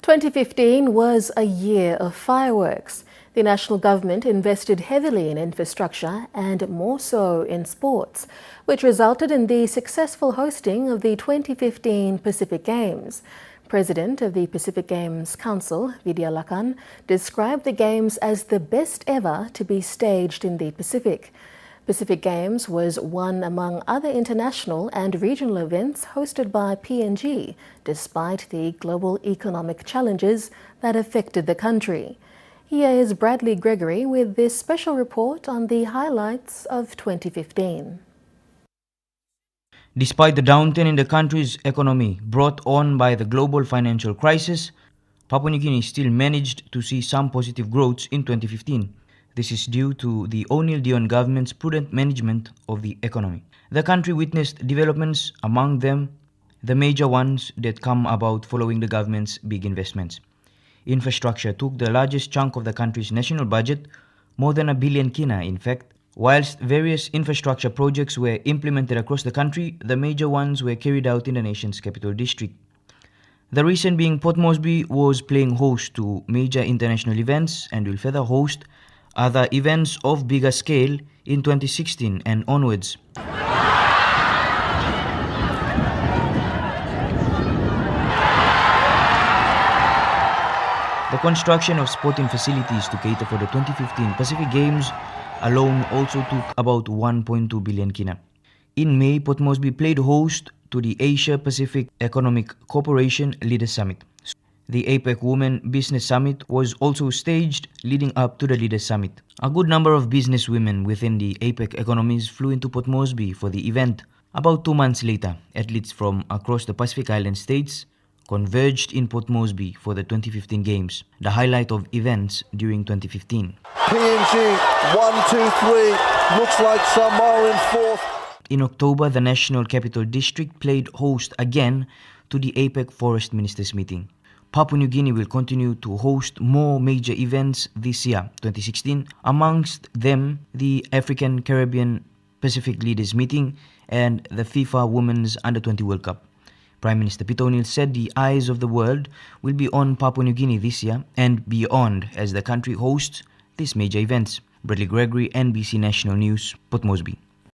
2015 was a year of fireworks. The national government invested heavily in infrastructure and more so in sports, which resulted in the successful hosting of the 2015 Pacific Games. President of the Pacific Games Council, Vidya Lakan, described the Games as the best ever to be staged in the Pacific. Pacific Games was one among other international and regional events hosted by PNG, despite the global economic challenges that affected the country. Here is Bradley Gregory with this special report on the highlights of 2015. Despite the downturn in the country's economy brought on by the global financial crisis, Papua New Guinea still managed to see some positive growth in 2015. This is due to the O'Neill Dion government's prudent management of the economy. The country witnessed developments, among them the major ones that come about following the government's big investments. Infrastructure took the largest chunk of the country's national budget, more than $1 billion kina in fact. Whilst various infrastructure projects were implemented across the country, the major ones were carried out in the nation's capital district. The recent being Port Moresby was playing host to major international events and will further host other events of bigger scale in 2016 and onwards. The construction of sporting facilities to cater for the 2015 Pacific Games alone also took about 1.2 billion kina. In May, Port Moresby played host to the Asia-Pacific Economic Cooperation Leaders Summit. The APEC Women Business Summit was also staged leading up to the Leaders Summit. A good number of business women within the APEC economies flew into Port Moresby for the event. About 2 months later, athletes from across the Pacific Island states converged in Port Moresby for the 2015 Games, the highlight of events during 2015. PNG, 1, 2, 3, looks like Samoa in fourth. In October, the National Capital District played host again to the APEC Forest Ministers meeting. Papua New Guinea will continue to host more major events this year, 2016, amongst them the African Caribbean Pacific Leaders Meeting and the FIFA Women's Under-20 World Cup. Prime Minister Peter O'Neill said the eyes of the world will be on Papua New Guinea this year and beyond as the country hosts these major events. Bradley Gregory, NBC National News, Port Moresby.